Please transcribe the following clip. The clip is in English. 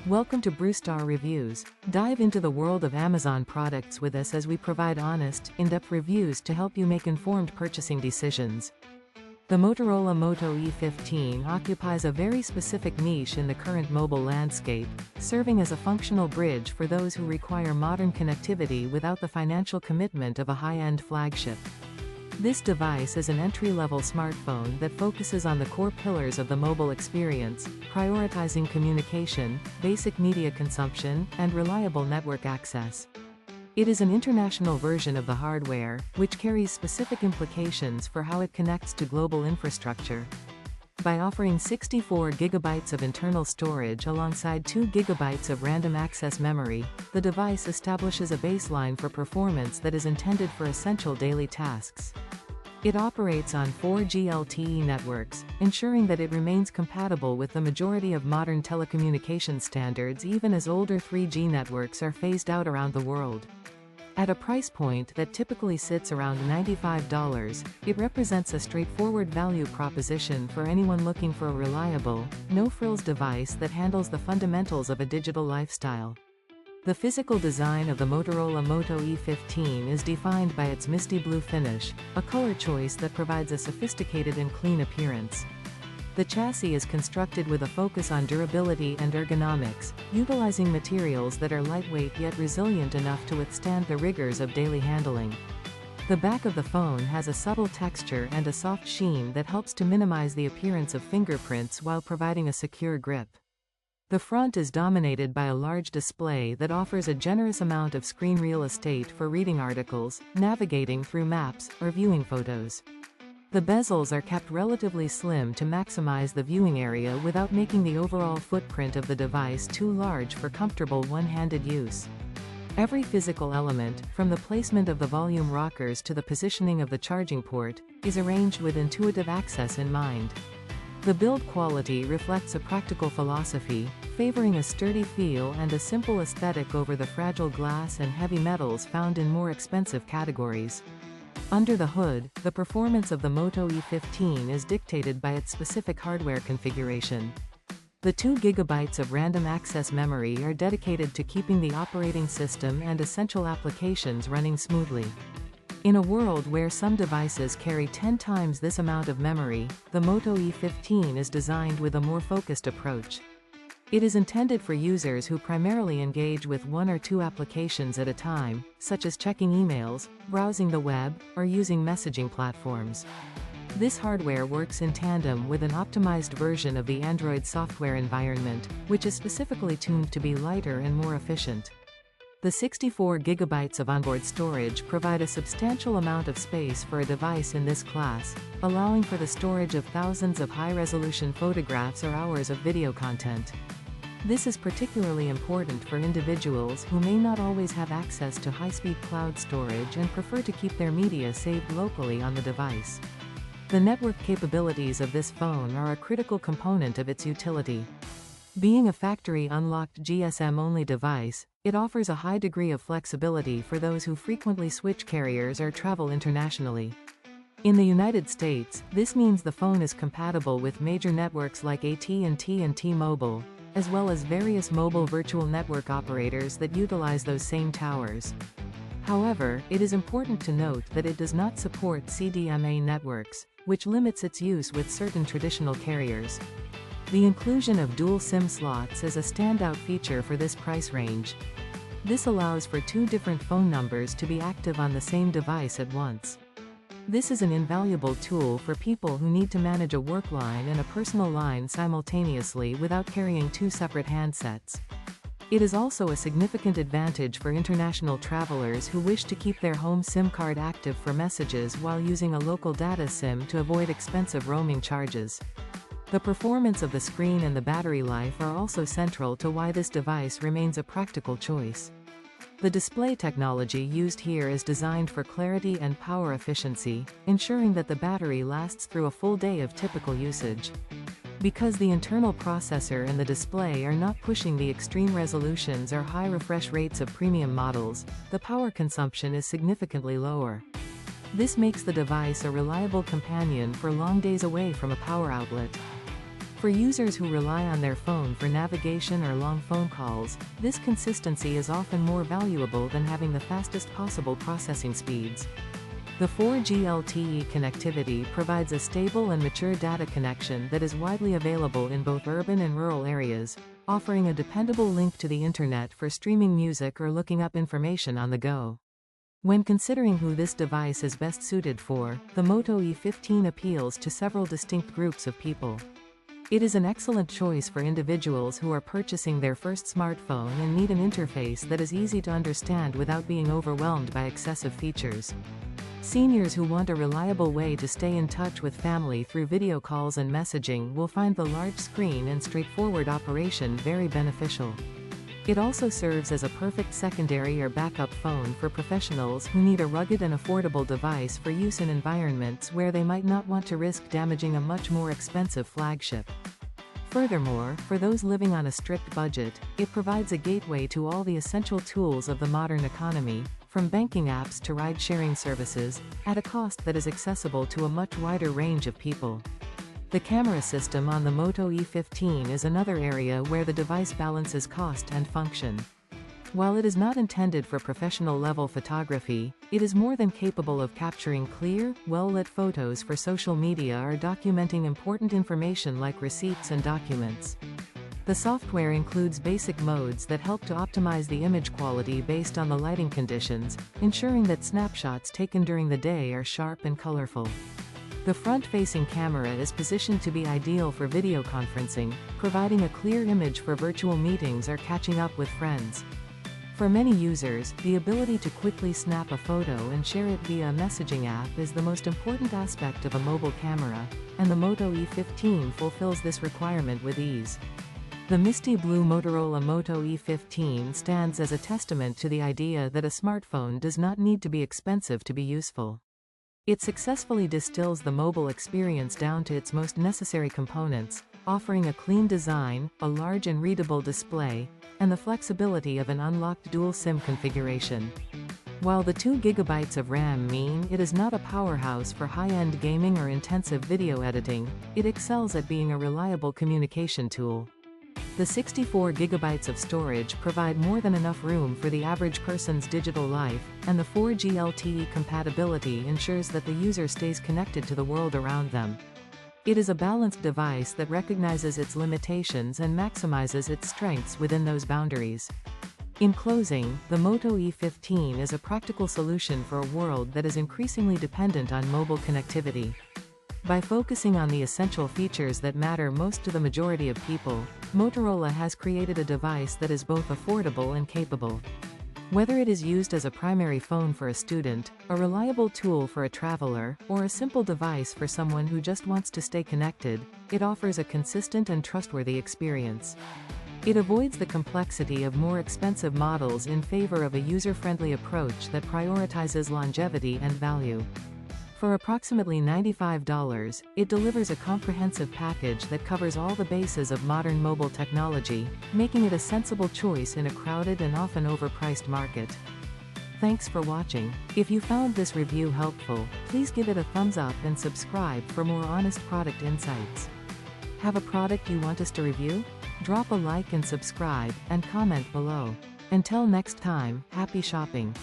Welcome to Brewstar Reviews. Dive into the world of Amazon products with us as we provide honest, in-depth reviews to help you make informed purchasing decisions. The Motorola Moto E15 occupies a very specific niche in the current mobile landscape, serving as a functional bridge for those who require modern connectivity without the financial commitment of a high-end flagship. This device is an entry-level smartphone that focuses on the core pillars of the mobile experience, prioritizing communication, basic media consumption, and reliable network access. It is an international version of the hardware, which carries specific implications for how it connects to global infrastructure. By offering 64 GB of internal storage alongside 2 GB of random access memory, the device establishes a baseline for performance that is intended for essential daily tasks. It operates on 4G LTE networks, ensuring that it remains compatible with the majority of modern telecommunications standards even as older 3G networks are phased out around the world. At a price point that typically sits around $95, it represents a straightforward value proposition for anyone looking for a reliable, no-frills device that handles the fundamentals of a digital lifestyle. The physical design of the Motorola Moto E15 is defined by its misty blue finish, a color choice that provides a sophisticated and clean appearance. The chassis is constructed with a focus on durability and ergonomics, utilizing materials that are lightweight yet resilient enough to withstand the rigors of daily handling. The back of the phone has a subtle texture and a soft sheen that helps to minimize the appearance of fingerprints while providing a secure grip. The front is dominated by a large display that offers a generous amount of screen real estate for reading articles, navigating through maps, or viewing photos. The bezels are kept relatively slim to maximize the viewing area without making the overall footprint of the device too large for comfortable one-handed use. Every physical element, from the placement of the volume rockers to the positioning of the charging port, is arranged with intuitive access in mind. The build quality reflects a practical philosophy, favoring a sturdy feel and a simple aesthetic over the fragile glass and heavy metals found in more expensive categories. Under the hood, the performance of the Moto E15 is dictated by its specific hardware configuration. The 2 GB of random access memory are dedicated to keeping the operating system and essential applications running smoothly. In a world where some devices carry 10 times this amount of memory, the Moto E15 is designed with a more focused approach. It is intended for users who primarily engage with 1 or 2 applications at a time, such as checking emails, browsing the web, or using messaging platforms. This hardware works in tandem with an optimized version of the Android software environment, which is specifically tuned to be lighter and more efficient. The 64 GB of onboard storage provide a substantial amount of space for a device in this class, allowing for the storage of thousands of high-resolution photographs or hours of video content. This is particularly important for individuals who may not always have access to high-speed cloud storage and prefer to keep their media saved locally on the device. The network capabilities of this phone are a critical component of its utility. Being a factory-unlocked GSM-only device, it offers a high degree of flexibility for those who frequently switch carriers or travel internationally. In the United States, this means the phone is compatible with major networks like AT&T and T-Mobile, as well as various mobile virtual network operators that utilize those same towers. However, it is important to note that it does not support CDMA networks, which limits its use with certain traditional carriers. The inclusion of dual SIM slots is a standout feature for this price range. This allows for 2 different phone numbers to be active on the same device at once. This is an invaluable tool for people who need to manage a work line and a personal line simultaneously without carrying 2 separate handsets. It is also a significant advantage for international travelers who wish to keep their home SIM card active for messages while using a local data SIM to avoid expensive roaming charges. The performance of the screen and the battery life are also central to why this device remains a practical choice. The display technology used here is designed for clarity and power efficiency, ensuring that the battery lasts through a full day of typical usage. Because the internal processor and the display are not pushing the extreme resolutions or high refresh rates of premium models, the power consumption is significantly lower. This makes the device a reliable companion for long days away from a power outlet. For users who rely on their phone for navigation or long phone calls, this consistency is often more valuable than having the fastest possible processing speeds. The 4G LTE connectivity provides a stable and mature data connection that is widely available in both urban and rural areas, offering a dependable link to the internet for streaming music or looking up information on the go. When considering who this device is best suited for, the Moto E15 appeals to several distinct groups of people. It is an excellent choice for individuals who are purchasing their first smartphone and need an interface that is easy to understand without being overwhelmed by excessive features. Seniors who want a reliable way to stay in touch with family through video calls and messaging will find the large screen and straightforward operation very beneficial. It also serves as a perfect secondary or backup phone for professionals who need a rugged and affordable device for use in environments where they might not want to risk damaging a much more expensive flagship. Furthermore, for those living on a strict budget, it provides a gateway to all the essential tools of the modern economy, from banking apps to ride-sharing services, at a cost that is accessible to a much wider range of people. The camera system on the Moto E15 is another area where the device balances cost and function. While it is not intended for professional-level photography, it is more than capable of capturing clear, well-lit photos for social media or documenting important information like receipts and documents. The software includes basic modes that help to optimize the image quality based on the lighting conditions, ensuring that snapshots taken during the day are sharp and colorful. The front-facing camera is positioned to be ideal for video conferencing, providing a clear image for virtual meetings or catching up with friends. For many users, the ability to quickly snap a photo and share it via a messaging app is the most important aspect of a mobile camera, and the Moto E15 fulfills this requirement with ease. The misty blue Motorola Moto E15 stands as a testament to the idea that a smartphone does not need to be expensive to be useful. It successfully distills the mobile experience down to its most necessary components, offering a clean design, a large and readable display, and the flexibility of an unlocked dual SIM configuration. While the 2 GB of RAM mean it is not a powerhouse for high-end gaming or intensive video editing, it excels at being a reliable communication tool. The 64 GB of storage provide more than enough room for the average person's digital life, and the 4G LTE compatibility ensures that the user stays connected to the world around them. It is a balanced device that recognizes its limitations and maximizes its strengths within those boundaries. In closing, the Moto E15 is a practical solution for a world that is increasingly dependent on mobile connectivity. By focusing on the essential features that matter most to the majority of people, Motorola has created a device that is both affordable and capable. Whether it is used as a primary phone for a student, a reliable tool for a traveler, or a simple device for someone who just wants to stay connected, it offers a consistent and trustworthy experience. It avoids the complexity of more expensive models in favor of a user-friendly approach that prioritizes longevity and value. For approximately $95, it delivers a comprehensive package that covers all the bases of modern mobile technology, making it a sensible choice in a crowded and often overpriced market. Thanks for watching. If you found this review helpful, please give it a thumbs up and subscribe for more honest product insights. Have a product you want us to review? Drop a like and subscribe, and comment below. Until next time, happy shopping.